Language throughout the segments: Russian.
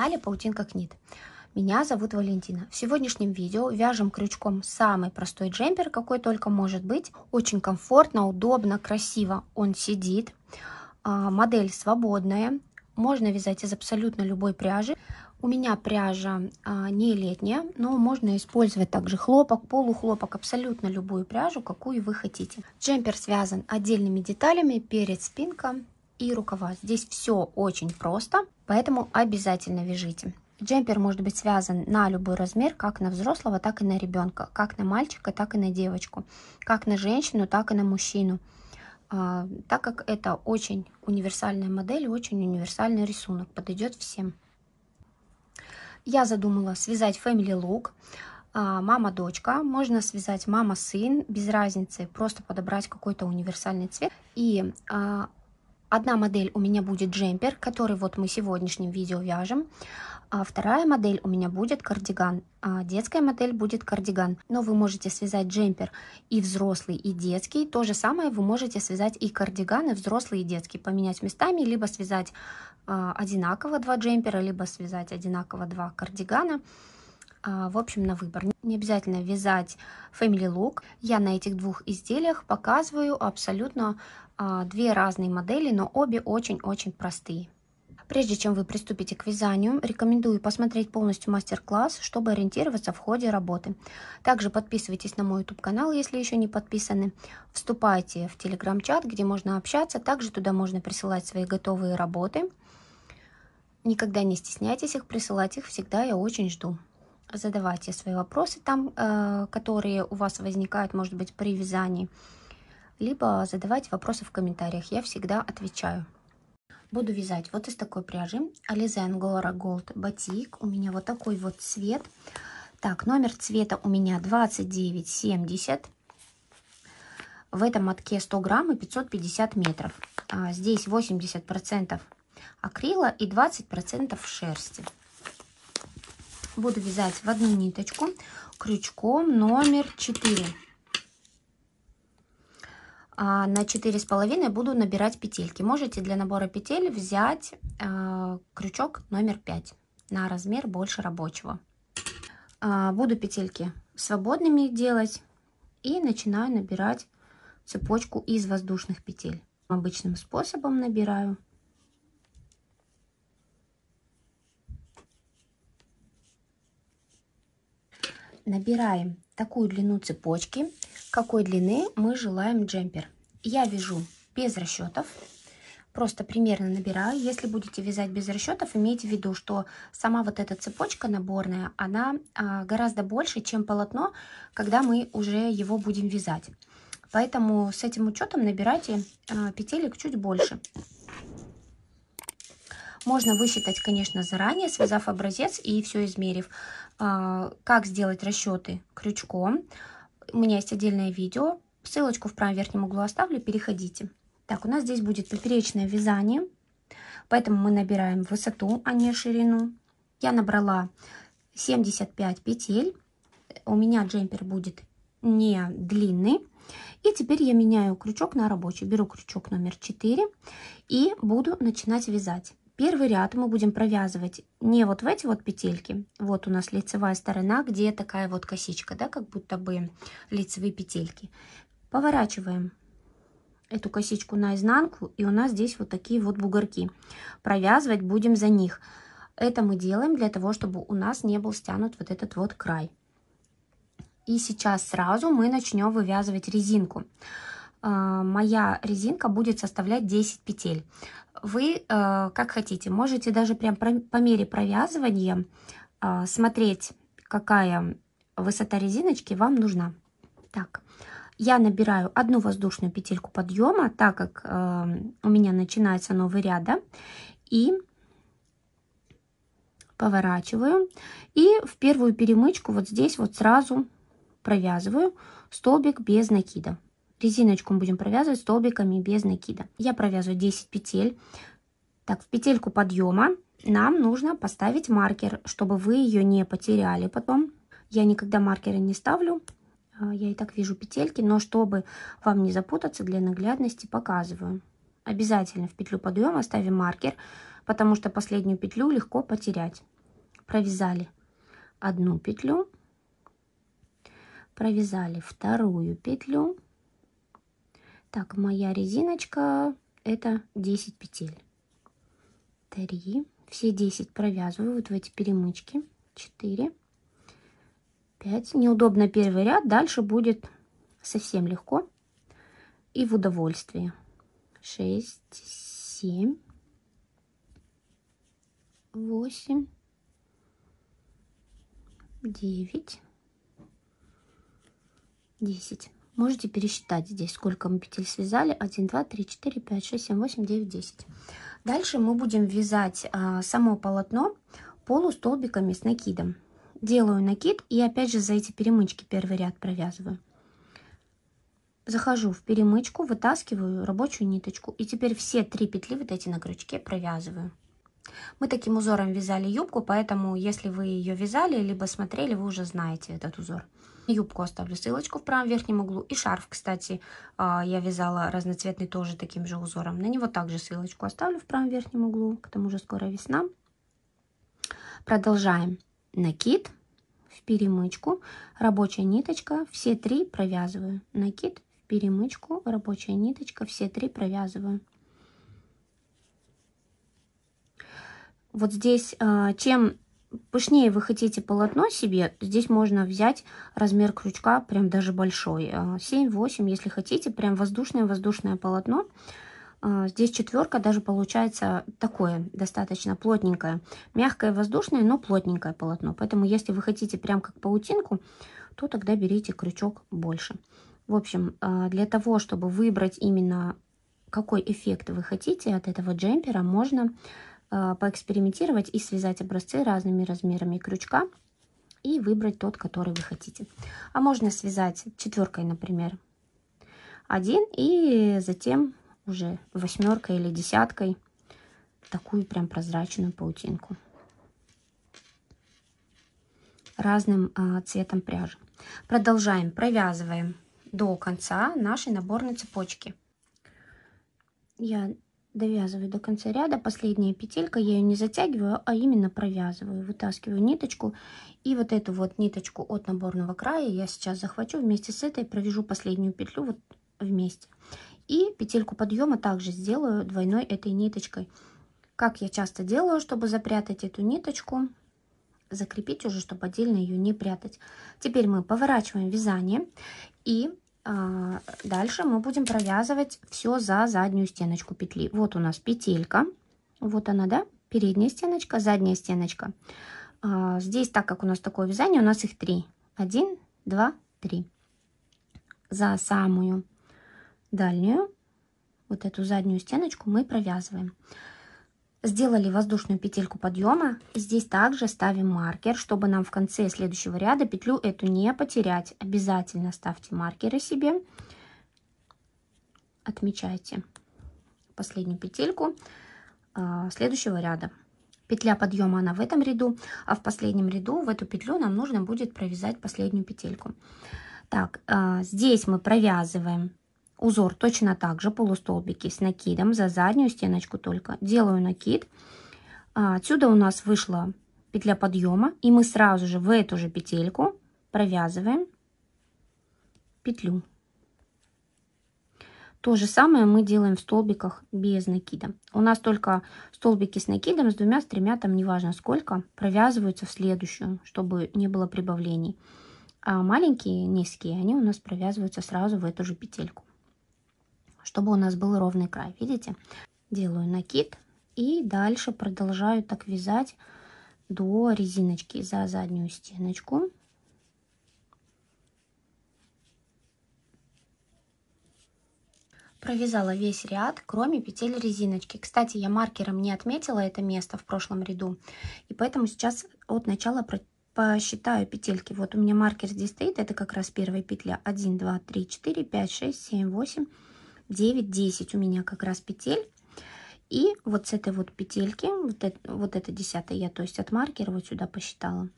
канале Паутинка Книт. Меня зовут Валентина. В сегодняшнем видео вяжем крючком самый простой джемпер, какой только может быть. Очень комфортно, удобно, красиво он сидит. Модель свободная, можно вязать из абсолютно любой пряжи. У меня пряжа не летняя, но можно использовать также хлопок, полухлопок, абсолютно любую пряжу, какую вы хотите. Джемпер связан отдельными деталями, перед, спинка и рукава. Здесь все очень просто, поэтому обязательно вяжите. Джемпер может быть связан на любой размер, как на взрослого, так и на ребенка, как на мальчика, так и на девочку, как на женщину, так и на мужчину. Так как это очень универсальная модель, очень универсальный рисунок, подойдет всем. Я задумала связать family look, мама-дочка, можно связать мама-сын, без разницы, просто подобрать какой-то универсальный цвет. И одна модель у меня будет джемпер, который вот мы в сегодняшнем видео вяжем. А вторая модель у меня будет кардиган. Детская модель будет кардиган. Но вы можете связать джемпер и взрослый, и детский. То же самое вы можете связать и кардиган, и взрослый, и детский. Поменять местами, либо связать одинаково два джемпера, либо связать одинаково два кардигана. В общем, на выбор. Не обязательно вязать family look. Я на этих двух изделиях показываю абсолютно две разные модели, но обе очень-очень простые. Прежде чем вы приступите к вязанию, рекомендую посмотреть полностью мастер-класс, чтобы ориентироваться в ходе работы. Также подписывайтесь на мой YouTube-канал, если еще не подписаны. Вступайте в телеграм-чат, где можно общаться. Также туда можно присылать свои готовые работы. Никогда не стесняйтесь их присылать, их всегда я очень жду. Задавайте свои вопросы там, которые у вас возникают, может быть, при вязании. Либо задавайте вопросы в комментариях, я всегда отвечаю. Буду вязать вот из такой пряжи Alize Angora Gold батик. У меня вот такой вот цвет. Так, номер цвета у меня 2970. В этом мотке 100 грамм и 550 метров. Здесь 80% акрила и 20% шерсти. Буду вязать в одну ниточку крючком номер 4. На 4,5 буду набирать петельки. Можете для набора петель взять крючок номер 5 на размер больше рабочего. Буду петельки свободными делать и начинаю набирать цепочку из воздушных петель. Обычным способом набираю. Набираем такую длину цепочки, какой длины мы желаем джемпер. Я вяжу без расчетов, просто примерно набираю. Если будете вязать без расчетов, имейте в виду, что сама вот эта цепочка наборная, она гораздо больше, чем полотно, когда мы уже его будем вязать. Поэтому с этим учетом набирайте петелек чуть больше. Можно высчитать, конечно, заранее, связав образец и все измерив. Как сделать расчеты крючком. У меня есть отдельное видео. Ссылочку в правом верхнем углу оставлю, переходите. Так, у нас здесь будет поперечное вязание. Поэтому мы набираем высоту, а не ширину. Я набрала 75 петель. У меня джемпер будет не длинный. И теперь я меняю крючок на рабочий. Беру крючок номер 4 и буду начинать вязать. Первый ряд мы будем провязывать не вот в эти вот петельки. Вот у нас лицевая сторона, где такая вот косичка, да, как будто бы лицевые петельки. Поворачиваем эту косичку наизнанку, и у нас здесь вот такие вот бугорки. Провязывать будем за них. Это мы делаем для того, чтобы у нас не был стянут вот этот вот край. И сейчас сразу мы начнем вывязывать резинку. Моя резинка будет составлять 10 петель. Вы как хотите, можете даже прям по мере провязывания смотреть, какая высота резиночки вам нужна. Так, я набираю одну воздушную петельку подъема, так как у меня начинается новый ряд, да, и поворачиваю. И в первую перемычку вот здесь вот сразу провязываю столбик без накида. Резиночку мы будем провязывать столбиками без накида. Я провязываю 10 петель. Так, в петельку подъема нам нужно поставить маркер, чтобы вы ее не потеряли потом. Я никогда маркеры не ставлю. Я и так вижу петельки, но чтобы вам не запутаться, для наглядности показываю. Обязательно в петлю подъема ставим маркер, потому что последнюю петлю легко потерять. Провязали одну петлю, провязали вторую петлю. Так, моя резиночка это 10 петель. 3, все 10 провязываю вот в эти перемычки. 4, 5. Неудобно первый ряд, дальше будет совсем легко и в удовольствие. 6, 7, 8, 9, 10. Можете пересчитать здесь, сколько мы петель связали. 1, 2, 3, 4, 5, 6, 7, 8, 9, 10. Дальше мы будем вязать само полотно полустолбиками с накидом. Делаю накид и опять же за эти перемычки первый ряд провязываю. Захожу в перемычку, вытаскиваю рабочую ниточку. И теперь все 3 петли вот эти на крючке провязываю. Мы таким узором вязали юбку, поэтому если вы ее вязали, либо смотрели, вы уже знаете этот узор. Юбку оставлю ссылочку в правом верхнем углу. И шарф, кстати, я вязала разноцветный тоже таким же узором. На него также ссылочку оставлю в правом верхнем углу. К тому же скоро весна. Продолжаем. Накид в перемычку, рабочая ниточка, все 3 провязываю. Накид в перемычку, рабочая ниточка, все 3 провязываю. Вот здесь, чем пышнее вы хотите полотно себе, здесь можно взять размер крючка прям даже большой. 7-8, если хотите, прям воздушное полотно. Здесь 4 даже получается такое, достаточно плотненькое. Мягкое воздушное, но плотненькое полотно. Поэтому если вы хотите прям как паутинку, то тогда берите крючок больше. В общем, для того, чтобы выбрать именно какой эффект вы хотите от этого джемпера, можно поэкспериментировать и связать образцы разными размерами крючка и выбрать тот, который вы хотите. А можно связать 4, например, 1 и затем уже 8 или 10 такую прям прозрачную паутинку разным цветом пряжи. Продолжаем, провязываем до конца нашей наборной цепочки. Я довязываю до конца ряда, последняя петелька, я ее не затягиваю, а именно провязываю, вытаскиваю ниточку, и вот эту вот ниточку от наборного края я сейчас захвачу, вместе с этой провяжу последнюю петлю вот вместе, и петельку подъема также сделаю двойной этой ниточкой, как я часто делаю, чтобы запрятать эту ниточку, закрепить уже, чтобы отдельно ее не прятать. Теперь мы поворачиваем вязание и дальше мы будем провязывать все за заднюю стеночку петли. Вот у нас петелька, вот она, да, передняя стеночка, задняя стеночка. Здесь, так как у нас такое вязание, у нас их 3. 1, 2, 3. За самую дальнюю, вот эту заднюю стеночку мы провязываем. Сделали воздушную петельку подъема. Здесь также ставим маркер, чтобы нам в конце следующего ряда петлю эту не потерять. Обязательно ставьте маркеры себе. Отмечайте последнюю петельку следующего ряда. Петля подъема она в этом ряду, а в последнем ряду в эту петлю нам нужно будет провязать последнюю петельку. Так, здесь мы провязываем узор точно так же, полустолбики с накидом за заднюю стеночку только. Делаю накид. Отсюда у нас вышла петля подъема, и мы сразу же в эту же петельку провязываем петлю. То же самое мы делаем в столбиках без накида. У нас только столбики с накидом, с 2, с 3, там неважно сколько, провязываются в следующую, чтобы не было прибавлений. А маленькие, низкие, они у нас провязываются сразу в эту же петельку, чтобы у нас был ровный край. Видите? Делаю накид и дальше продолжаю так вязать до резиночки за заднюю стеночку. Провязала весь ряд, кроме петель резиночки. Кстати, я маркером не отметила это место в прошлом ряду, и поэтому сейчас от начала посчитаю петельки. Вот у меня маркер здесь стоит, это как раз первая петля. 1, 2, 3, 4, 5, 6, 7, 8, 9, 10 у меня как раз петель. И вот с этой вот петельки, вот это 10-я, я то есть от маркера вот сюда посчитала.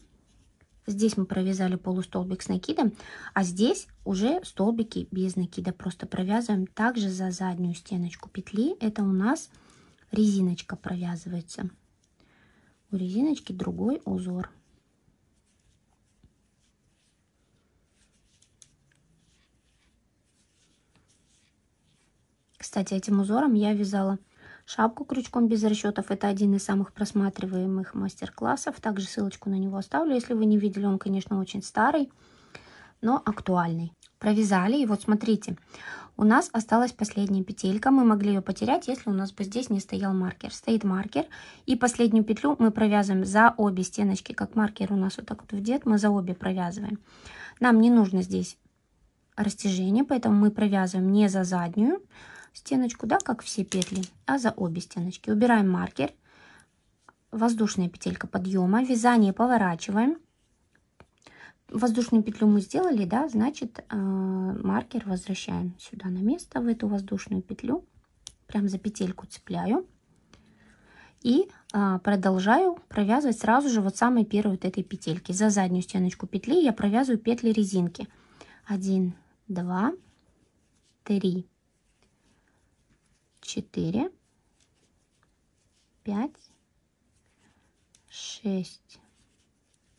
Здесь мы провязали полустолбик с накидом, а здесь уже столбики без накида. Просто провязываем также за заднюю стеночку петли. Это у нас резиночка провязывается. у резиночки другой узор. Кстати, этим узором я вязала шапку крючком без расчетов. Это один из самых просматриваемых мастер-классов. Также ссылочку на него оставлю, если вы не видели. Он, конечно, очень старый, но актуальный. Провязали, и вот смотрите, у нас осталась последняя петелька. Мы могли ее потерять, если у нас бы здесь не стоял маркер. Стоит маркер, и последнюю петлю мы провязываем за обе стеночки. Как маркер у нас вот так вот вдет, мы за обе провязываем. Нам не нужно здесь растяжение, поэтому мы провязываем не за заднюю стеночку, да, как все петли, а за обе стеночки. Убираем маркер, воздушная петелька подъема, вязание поворачиваем. Воздушную петлю мы сделали, да, значит, маркер возвращаем сюда на место, в эту воздушную петлю, прям за петельку цепляю и продолжаю провязывать сразу же вот самой первой вот этой петельки. За заднюю стеночку петли я провязываю петли резинки. 1, 2, 3, 4, 5, 6,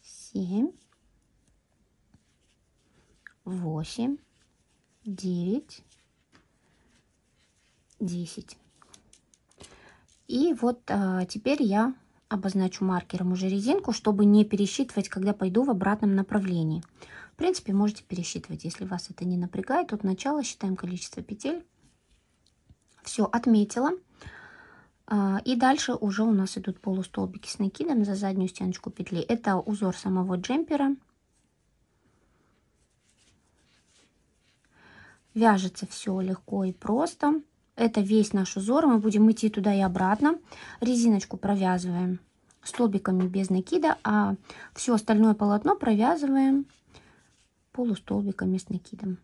7, 8, 9, 10. И вот теперь я обозначу маркером уже резинку, чтобы не пересчитывать, когда пойду в обратном направлении. В принципе, можете пересчитывать, если вас это не напрягает. От начала считаем количество петель. Все, отметила. И дальше уже у нас идут полустолбики с накидом за заднюю стеночку петли. Это узор самого джемпера. Вяжется все легко и просто. Это весь наш узор. Мы будем идти туда и обратно. Резиночку провязываем столбиками без накида, а все остальное полотно провязываем полустолбиками с накидом.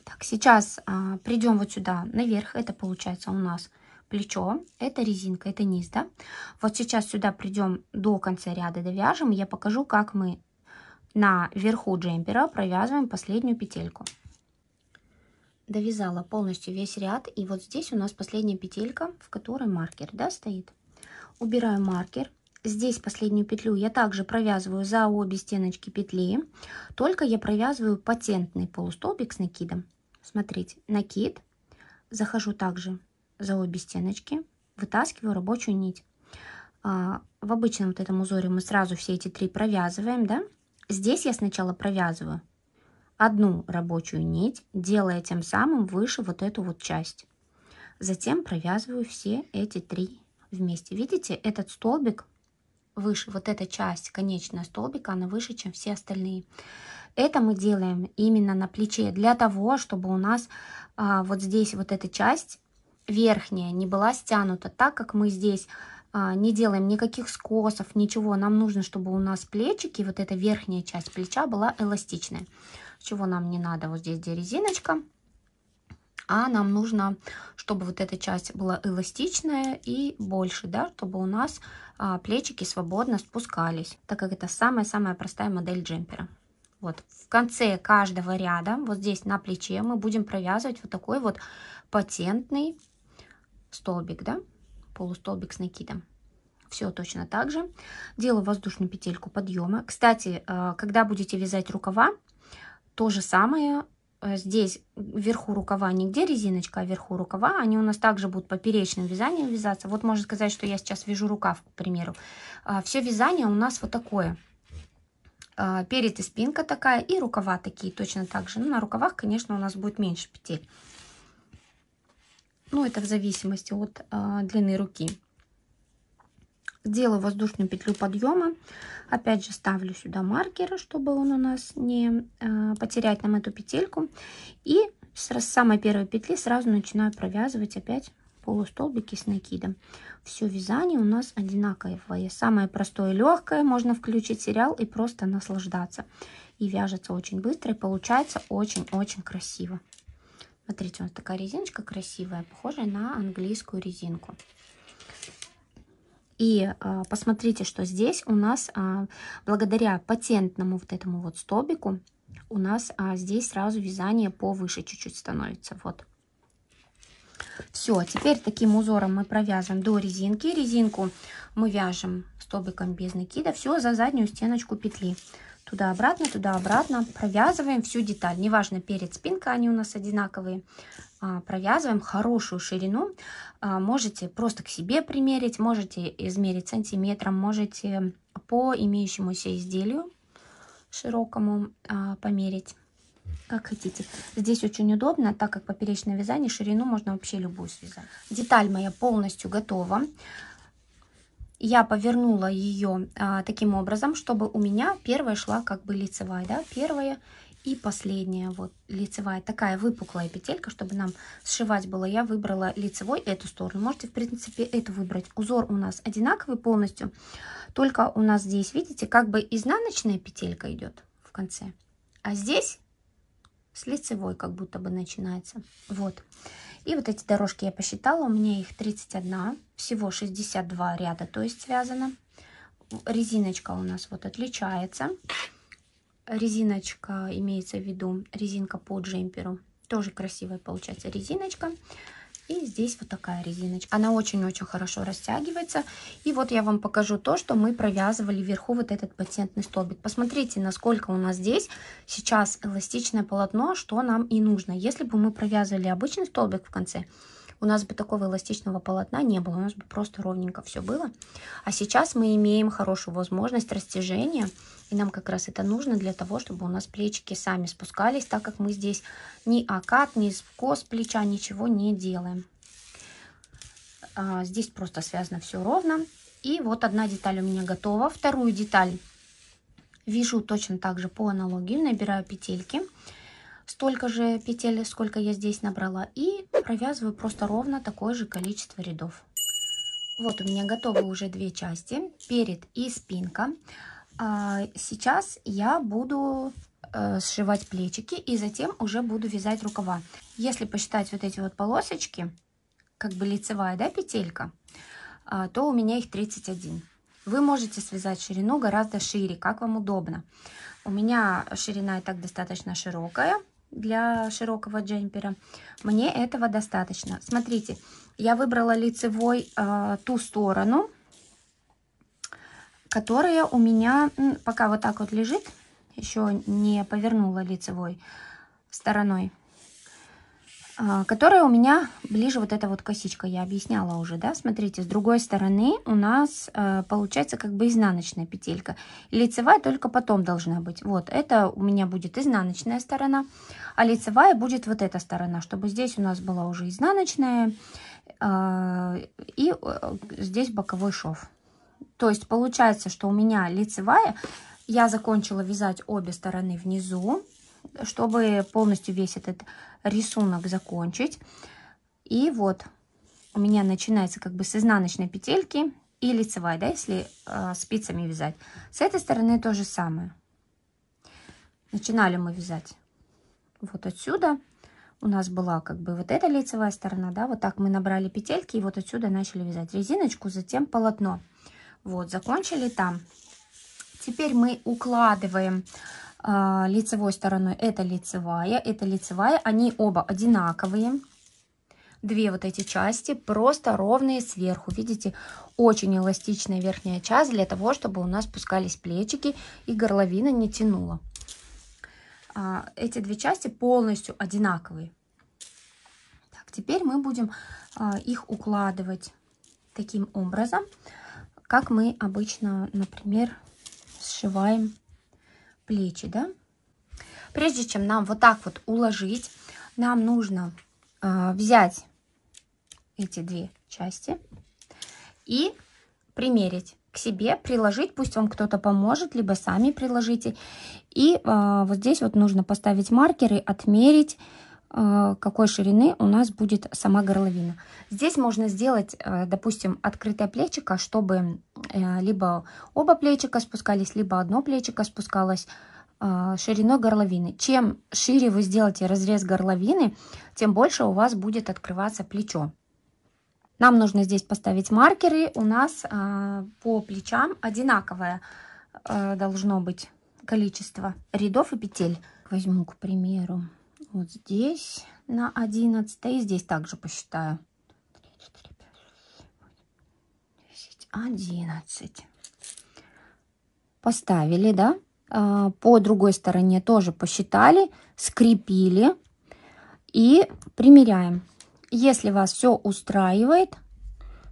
Так, сейчас придем вот сюда наверх. Это получается у нас плечо, это резинка, это низ, да? Вот сейчас сюда придем до конца ряда, довяжем. Я покажу, как мы на верху джемпера провязываем последнюю петельку. Довязала полностью весь ряд, и вот здесь у нас последняя петелька, в которой маркер, да, стоит. Убираю маркер. Здесь последнюю петлю я также провязываю за обе стеночки петли, только я провязываю патентный полустолбик с накидом. Смотрите, накид, захожу также за обе стеночки, вытаскиваю рабочую нить. В обычном вот этом узоре мы сразу все эти три провязываем, да? Здесь я сначала провязываю одну рабочую нить, делая тем самым выше вот эту вот часть. Затем провязываю все эти три вместе. Видите, этот столбик выше, вот эта часть, конечная столбика, она выше, чем все остальные. Это мы делаем именно на плече, для того, чтобы у нас вот здесь вот эта часть верхняя не была стянута, так как мы здесь не делаем никаких скосов, ничего. Нам нужно, чтобы у нас плечики, вот эта верхняя часть плеча была эластичная. Чего нам не надо, вот здесь где резиночка, а нам нужно, чтобы вот эта часть была эластичная и больше, да, чтобы у нас плечики свободно спускались, так как это самая-самая простая модель джемпера. Вот в конце каждого ряда, вот здесь на плече, мы будем провязывать вот такой вот патентный столбик, да, полустолбик с накидом. Все точно так же. Делаю воздушную петельку подъема. Кстати, когда будете вязать рукава, то же самое. Здесь вверху рукава нигде резиночка, а вверху рукава они у нас также будут поперечным вязанием вязаться. Вот можно сказать, что я сейчас вяжу рукав, к примеру. Все вязание у нас вот такое. Перед и спинка такая, и рукава такие точно так же. Ну, на рукавах, конечно, у нас будет меньше петель. Ну, это в зависимости от длины руки. Делаю воздушную петлю подъема. Опять же ставлю сюда маркер, чтобы он у нас не потерять нам эту петельку. И с самой первой петли сразу начинаю провязывать опять полустолбики с накидом. Все вязание у нас одинаковое. Самое простое и легкое. Можно включить сериал и просто наслаждаться. И вяжется очень быстро, и получается очень-очень красиво. Смотрите, у нас такая резиночка красивая, похожая на английскую резинку. И посмотрите, что здесь у нас, благодаря патентному вот этому вот столбику, у нас здесь сразу вязание повыше чуть-чуть становится. Вот. Все, теперь таким узором мы провязываем до резинки. Резинку мы вяжем столбиком без накида. Все за заднюю стеночку петли. Туда-обратно провязываем всю деталь. Неважно, перед, спинка, они у нас одинаковые. Провязываем хорошую ширину. Можете просто к себе примерить, можете измерить сантиметром, можете по имеющемуся изделию широкому померить, как хотите. Здесь очень удобно, так как поперечное вязание, ширину можно вообще любую связать. Деталь моя полностью готова. Я повернула ее таким образом, чтобы у меня первая шла как бы лицевая, да, первая и последняя вот лицевая, такая выпуклая петелька, чтобы нам сшивать было. Я выбрала лицевой эту сторону, можете в принципе эту выбрать. Узор у нас одинаковый полностью, только у нас здесь, видите, как бы изнаночная петелька идет в конце, а здесь с лицевой как будто бы начинается. Вот. И вот эти дорожки я посчитала, у меня их 31, всего 62 ряда, то есть связано. Резиночка у нас вот отличается. Резиночка, имеется в виду резинка по джемперу, тоже красивая получается резиночка. И здесь вот такая резиночка. Она очень-очень хорошо растягивается. И вот я вам покажу то, что мы провязывали вверху вот этот патентный столбик. Посмотрите, насколько у нас здесь сейчас эластичное полотно, что нам и нужно. Если бы мы провязывали обычный столбик в конце, у нас бы такого эластичного полотна не было. У нас бы просто ровненько все было. А сейчас мы имеем хорошую возможность растяжения. И нам как раз это нужно для того, чтобы у нас плечики сами спускались, так как мы здесь ни окат, ни скос плеча, ничего не делаем. Здесь просто связано все ровно. И вот одна деталь у меня готова. Вторую деталь вяжу точно так же по аналогии. Набираю петельки. Столько же петель, сколько я здесь набрала. И провязываю просто ровно такое же количество рядов. Вот у меня готовы уже две части. Перед и спинка. Сейчас я буду сшивать плечики и затем уже буду вязать рукава. Если посчитать вот эти вот полосочки, как бы лицевая, да, петелька, то у меня их 31. Вы можете связать ширину гораздо шире, как вам удобно. У меня ширина и так достаточно широкая для широкого джемпера. Мне этого достаточно. Смотрите, я выбрала лицевой ту сторону, которая у меня пока вот так вот лежит, еще не повернула лицевой стороной, которая у меня ближе вот эта вот косичка, я объясняла уже, да, смотрите, с другой стороны у нас получается как бы изнаночная петелька, лицевая только потом должна быть. Вот это у меня будет изнаночная сторона, а лицевая будет вот эта сторона, чтобы здесь у нас была уже изнаночная и здесь боковой шов. То есть получается, что у меня лицевая, я закончила вязать обе стороны внизу, чтобы полностью весь этот рисунок закончить. И вот у меня начинается как бы с изнаночной петельки и лицевая, да, если спицами вязать. С этой стороны то же самое. Начинали мы вязать вот отсюда. У нас была как бы вот эта лицевая сторона, да, вот так мы набрали петельки и вот отсюда начали вязать резиночку, затем полотно. Вот, закончили там. Теперь мы укладываем лицевой стороной. Это лицевая. Они оба одинаковые. Две вот эти части, просто ровные сверху. Видите, очень эластичная верхняя часть для того, чтобы у нас спускались плечики и горловина не тянула. Эти две части полностью одинаковые. Так, теперь мы будем их укладывать таким образом, как мы обычно, например, сшиваем плечи, да? Прежде чем нам вот так вот уложить, нам нужно взять эти две части и примерить к себе, приложить, пусть вам кто-то поможет, либо сами приложите. И вот здесь вот нужно поставить маркеры, отмерить, какой ширины у нас будет сама горловина. Здесь можно сделать, допустим, открытое плечико, чтобы либо оба плечика спускались, либо одно плечико спускалось шириной горловины. Чем шире вы сделаете разрез горловины, тем больше у вас будет открываться плечо. Нам нужно здесь поставить маркеры. У нас по плечам одинаковое должно быть количество рядов и петель. Возьму, к примеру, вот здесь на 11. И здесь также посчитаю. 11. Поставили, да? По другой стороне тоже посчитали, скрепили и примеряем. Если вас все устраивает,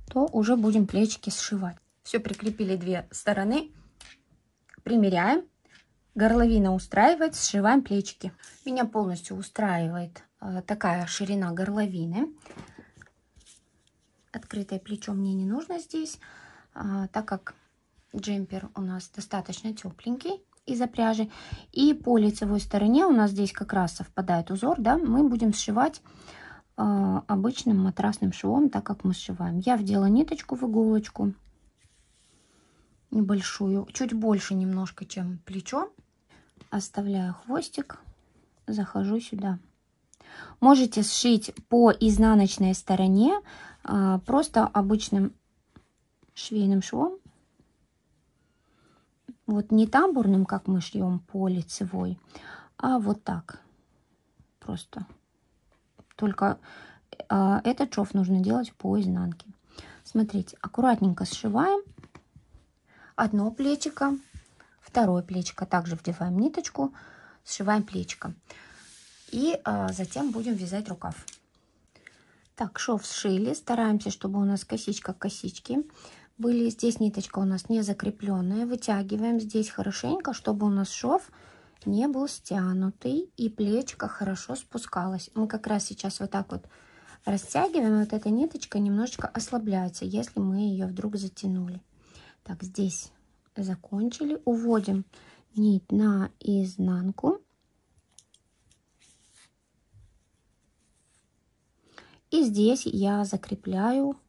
то уже будем плечики сшивать. Все, прикрепили 2 стороны, примеряем. Горловина устраивает, сшиваем плечики. Меня полностью устраивает такая ширина горловины. Открытое плечо мне не нужно здесь, так как джемпер у нас достаточно тепленький из-за пряжи. И по лицевой стороне у нас здесь как раз совпадает узор, да, мы будем сшивать обычным матрасным швом, так как мы сшиваем. Я вдела ниточку в иголочку небольшую, чуть больше немножко, чем плечо. Оставляю хвостик, захожу сюда. Можете сшить по изнаночной стороне просто обычным швейным швом. Вот не тамбурным, как мы шьем по лицевой, а вот так. Просто. Только этот шов нужно делать по изнанке. Смотрите, аккуратненько сшиваем одно плечико, второе плечико. Также вдеваем ниточку, сшиваем плечико. И затем будем вязать рукав. Так, шов сшили. Стараемся, чтобы у нас косичка к косичке были. Здесь ниточка у нас не закрепленная. Вытягиваем здесь хорошенько, чтобы у нас шов не был стянутый и плечико хорошо спускалось. Мы как раз сейчас вот так вот растягиваем. Вот эта ниточка немножечко ослабляется, если мы ее вдруг затянули. Так, здесь закончили. Уводим нить на изнанку. И здесь я закрепляю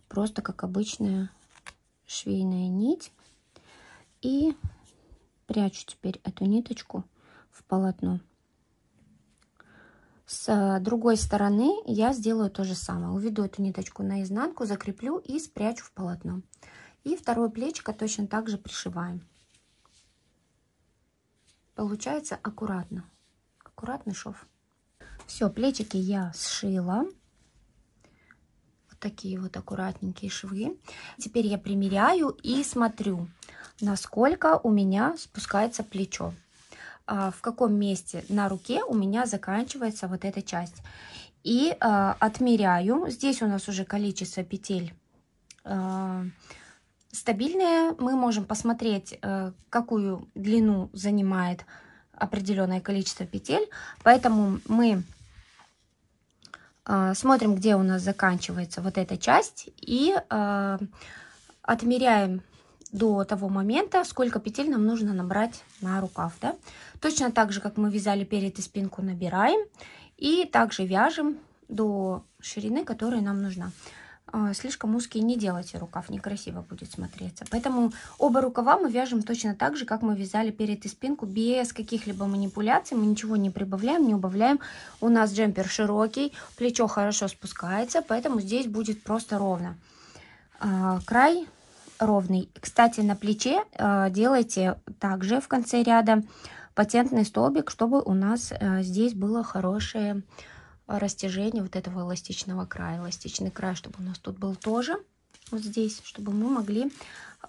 просто как обычная швейная нить. И прячу теперь эту ниточку в полотно. С другой стороны я сделаю то же самое. Уведу эту ниточку на изнанку, закреплю и спрячу в полотно. И второе плечико точно так же пришиваем. Получается аккуратно. Аккуратный шов. Все, плечики я сшила. Такие вот аккуратненькие швы. Теперь я примеряю и смотрю, насколько у меня спускается плечо, в каком месте на руке у меня заканчивается вот эта часть. И отмеряю. Здесь у нас уже количество петель стабильное. Мы можем посмотреть, какую длину занимает определенное количество петель. Поэтому мы смотрим, где у нас заканчивается вот эта часть, и отмеряем до того момента, сколько петель нам нужно набрать на рукав. Да? Точно так же, как мы вязали перед и спинку, набираем, и также вяжем до ширины, которая нам нужна. Слишком узкий не делайте рукав, некрасиво будет смотреться. Поэтому оба рукава мы вяжем точно так же, как мы вязали перед и спинку, без каких-либо манипуляций. Мы ничего не прибавляем, не убавляем. У нас джемпер широкий, плечо хорошо спускается, поэтому здесь будет просто ровно. Край ровный. Кстати, на плече делайте также в конце ряда патентный столбик, чтобы у нас здесь было хорошее растяжение вот этого эластичного края. Эластичный край, чтобы у нас тут был тоже вот здесь, чтобы мы могли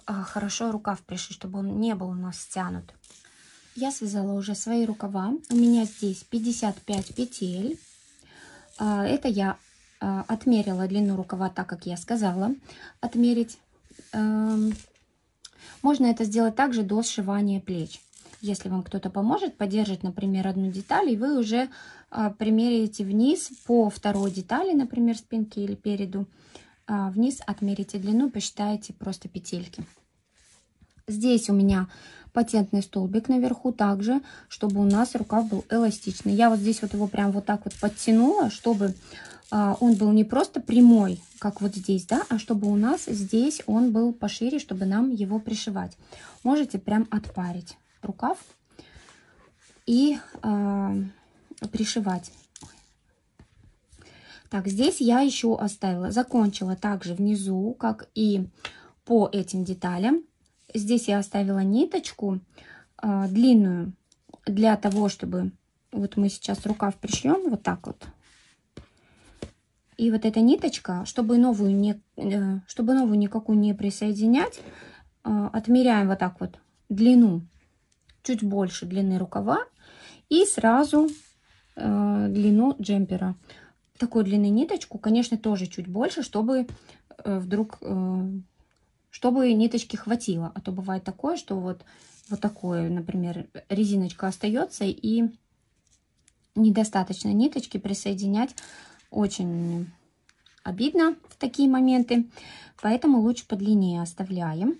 хорошо рукав пришить, чтобы он не был у нас стянут. Я связала уже свои рукава. У меня здесь 55 петель. Это я отмерила длину рукава, так как я сказала отмерить. Можно это сделать также до сшивания плеч. Если вам кто-то поможет, поддержит, например, одну деталь, и вы уже примеряете вниз по второй детали, например, спинки или переду, вниз отмерите длину, посчитаете просто петельки. Здесь у меня патентный столбик наверху также, чтобы у нас рукав был эластичный. Я вот здесь вот его прям вот так вот подтянула, чтобы он был не просто прямой, как вот здесь, да, а чтобы у нас здесь он был пошире, чтобы нам его пришивать. Можете прям отпарить рукав и пришивать. Так, здесь я еще оставила, закончила также внизу, как и по этим деталям. Здесь я оставила ниточку длинную для того, чтобы вот мы сейчас рукав пришьем вот так вот И вот эта ниточка, чтобы новую никакую не присоединять, отмеряем вот так вот длину, чуть больше длины рукава и сразу длину джемпера. Такой длины ниточку, конечно, тоже чуть больше, чтобы чтобы ниточки хватило. А то бывает такое, что вот такое, например, резиночка остается и недостаточно ниточки присоединять. Очень обидно в такие моменты, поэтому лучше подлиннее оставляем.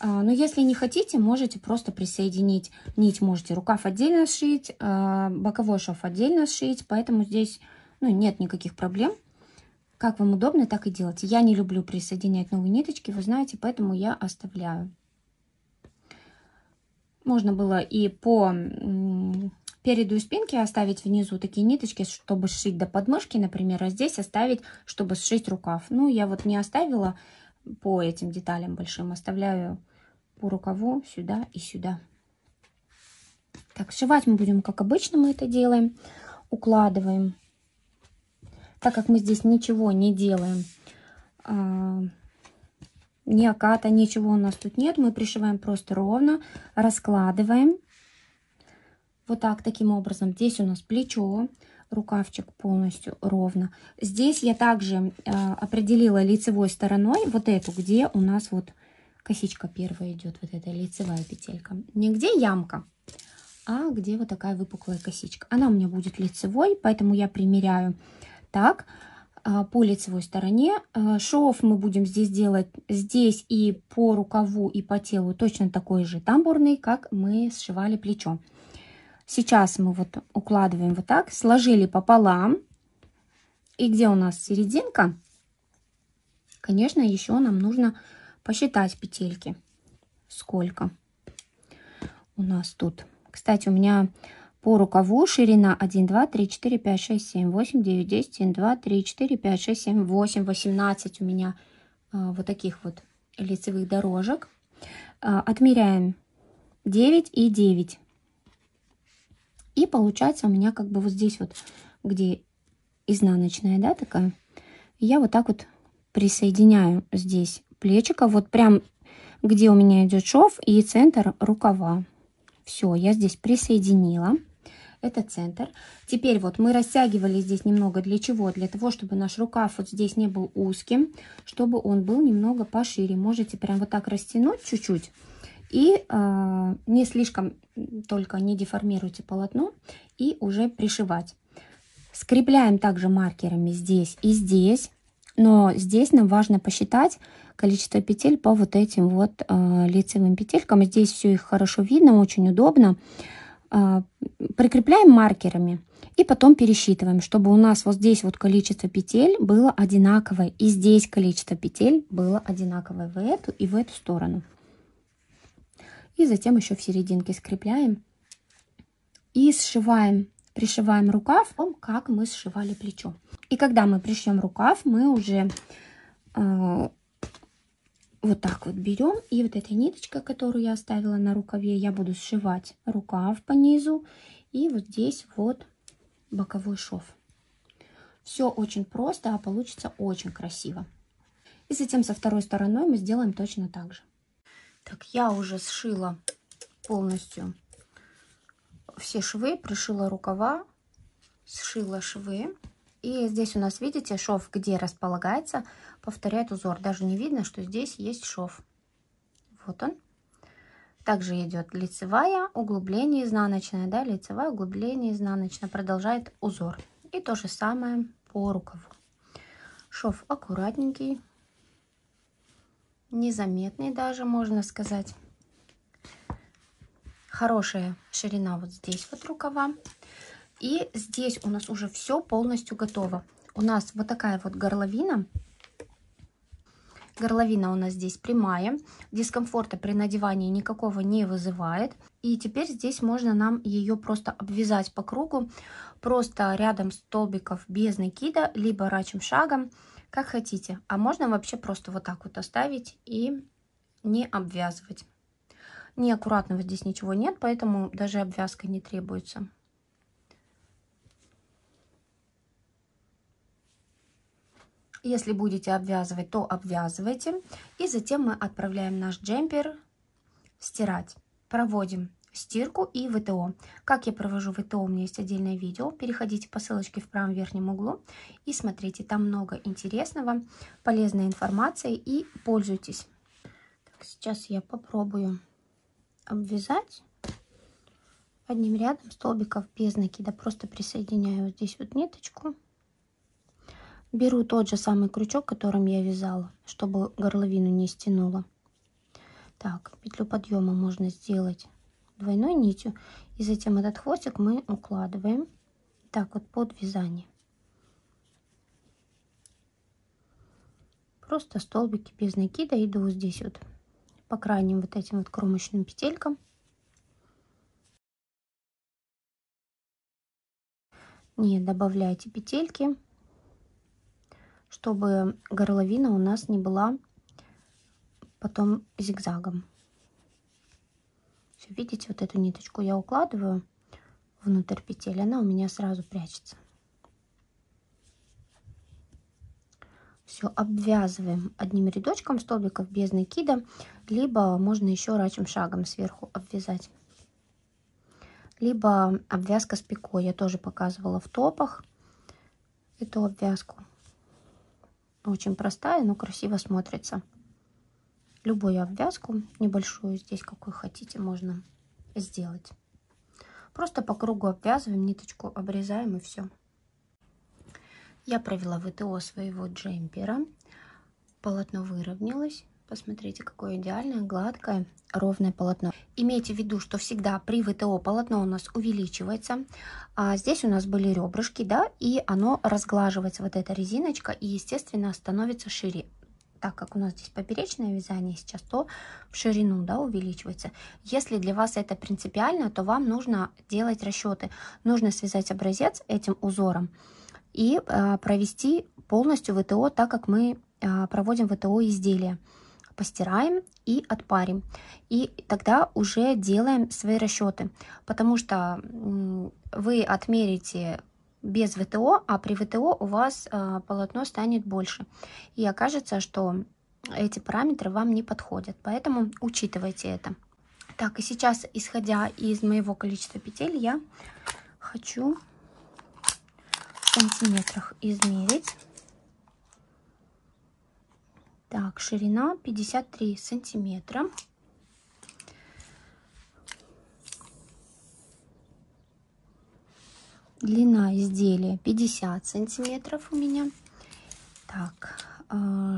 Но если не хотите, можете просто присоединить нить, можете рукав отдельно сшить, боковой шов отдельно сшить, поэтому здесь нет никаких проблем. Как вам удобно, так и делайте. Я не люблю присоединять новые ниточки, вы знаете, поэтому я оставляю. Можно было и по переду и спинке оставить внизу такие ниточки, чтобы сшить до подмышки, например, а здесь оставить, чтобы сшить рукав. Ну, я вот не оставила по этим деталям большим, оставляю по рукаву сюда и сюда. Так, сшивать мы будем, как обычно мы это делаем, укладываем. Так как мы здесь ничего не делаем, ни оката, ничего у нас тут нет, мы пришиваем просто ровно, раскладываем. Вот так, таким образом. Здесь у нас плечо, рукавчик полностью ровно. Здесь я также определила лицевой стороной вот эту, где у нас вот косичка первая идет, вот эта лицевая петелька. Не где ямка, а где вот такая выпуклая косичка. Она у меня будет лицевой, поэтому я примеряю так по лицевой стороне. Шов мы будем здесь делать здесь и по рукаву, и по телу точно такой же тамбурный, как мы сшивали плечо. Сейчас мы вот укладываем вот так, сложили пополам. И где у нас серединка, конечно, еще нам нужно посчитать петельки. Сколько у нас тут. Кстати, у меня по рукаву ширина 1, 2, 3, 4, 5, 6, 7, 8, 9, 10, 1, 2, 3, 4, 5, 6, 7, 8, 18 у меня вот таких вот лицевых дорожек. Отмеряем 9 и 9. И получается у меня как бы вот здесь вот, где изнаночная, да, такая, я вот так вот присоединяю здесь плечико, вот прям где у меня идет шов и центр рукава. Все, я здесь присоединила. Это центр. Теперь вот мы растягивали здесь немного. Для чего? Для того, чтобы наш рукав вот здесь не был узким, чтобы он был немного пошире. Можете прям вот так растянуть чуть-чуть. И не слишком, только не деформируйте полотно, и уже пришивать. Скрепляем также маркерами здесь и здесь, но здесь нам важно посчитать количество петель по вот этим вот лицевым петелькам. Здесь все их хорошо видно, очень удобно. Прикрепляем маркерами и потом пересчитываем, чтобы у нас вот здесь вот количество петель было одинаковое, и здесь количество петель было одинаковое в эту и в эту сторону. И затем еще в серединке скрепляем и сшиваем, пришиваем рукав, как мы сшивали плечо. И когда мы пришьем рукав, мы уже вот так вот берем, и вот этой ниточкой, которую я оставила на рукаве, я буду сшивать рукав по низу, и вот здесь вот боковой шов. Все очень просто, а получится очень красиво. И затем со второй стороной мы сделаем точно так же. Так, я уже сшила полностью все швы, пришила рукава, сшила швы. И здесь у нас, видите, шов, где располагается, повторяет узор. Даже не видно, что здесь есть шов. Вот он. Также идет лицевая, углубление изнаночное, да, лицевая, углубление изнаночное, продолжает узор. И то же самое по рукаву. Шов аккуратненький, незаметный даже, можно сказать. Хорошая ширина вот здесь вот рукава. И здесь у нас уже все полностью готово. У нас вот такая вот горловина. Горловина у нас здесь прямая. Дискомфорта при надевании никакого не вызывает. И теперь здесь можно нам ее просто обвязать по кругу. Просто рядом столбиков без накида, либо рачьим шагом, как хотите. А можно вообще просто вот так вот оставить и не обвязывать. Неаккуратного здесь ничего нет, поэтому даже обвязка не требуется. Если будете обвязывать, то обвязывайте. И затем мы отправляем наш джемпер стирать. Проводим стирку и ВТО. Как я провожу ВТО, у меня есть отдельное видео. Переходите по ссылочке в правом верхнем углу и смотрите. Там много интересного, полезной информации, и пользуйтесь. Так, сейчас я попробую обвязать одним рядом столбиков без накида. Просто присоединяю вот здесь вот ниточку. Беру тот же самый крючок, которым я вязала, чтобы горловину не стянула. Так, петлю подъема можно сделать двойной нитью, и затем этот хвостик мы укладываем так вот под вязание. Просто столбики без накида, иду здесь вот по крайним вот этим вот кромочным петелькам. Не добавляйте петельки, чтобы горловина у нас не была потом зигзагом. Все, видите, вот эту ниточку я укладываю внутрь петель, она у меня сразу прячется. Все, обвязываем одним рядочком столбиков без накида, либо можно еще рачьим шагом сверху обвязать, либо обвязка с пикой. Я тоже показывала в топах эту обвязку. Очень простая, но красиво смотрится. Любую обвязку, небольшую, здесь какую хотите, можно сделать. Просто по кругу обвязываем, ниточку обрезаем, и все. Я провела ВТО своего джемпера. Полотно выровнялось. Посмотрите, какое идеальное, гладкое, ровное полотно. Имейте в виду, что всегда при ВТО полотно у нас увеличивается. А здесь у нас были ребрышки, да, и оно разглаживается, вот эта резиночка, и, естественно, становится шире. Так как у нас здесь поперечное вязание сейчас, то в ширину, да, увеличивается. Если для вас это принципиально, то вам нужно делать расчеты. Нужно связать образец этим узором и провести полностью ВТО, так как мы проводим ВТО изделия. Постираем и отпарим. И тогда уже делаем свои расчеты, потому что вы отмерите без ВТО, а при ВТО у вас полотно станет больше. И окажется, что эти параметры вам не подходят. Поэтому учитывайте это. Так, и сейчас, исходя из моего количества петель, я хочу в сантиметрах измерить. Так, ширина 53 сантиметра. Длина изделия 50 сантиметров у меня. Так,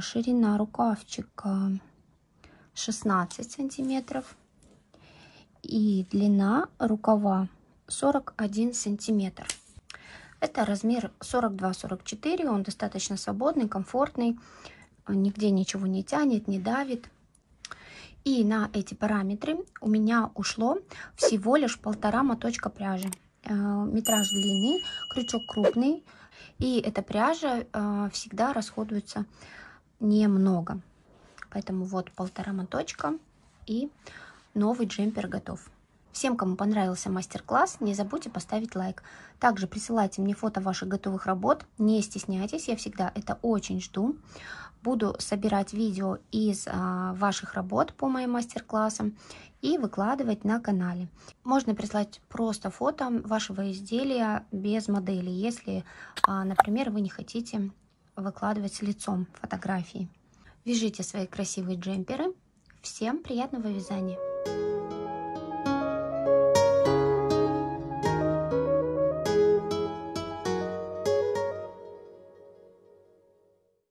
ширина рукавчика 16 сантиметров. И длина рукава 41 сантиметр. Это размер 42-44. Он достаточно свободный, комфортный. Нигде ничего не тянет, не давит. И на эти параметры у меня ушло всего лишь 1,5 моточка пряжи. Метраж длинный, крючок крупный. И эта пряжа всегда расходуется немного. Поэтому вот 1,5 моточка, и новый джемпер готов. Всем, кому понравился мастер-класс, не забудьте поставить лайк. Также присылайте мне фото ваших готовых работ. Не стесняйтесь, я всегда это очень жду. Буду собирать видео из ваших работ по моим мастер-классам и выкладывать на канале. Можно прислать просто фото вашего изделия без модели, если, например, вы не хотите выкладывать с лицом фотографии. Вяжите свои красивые джемперы. Всем приятного вязания!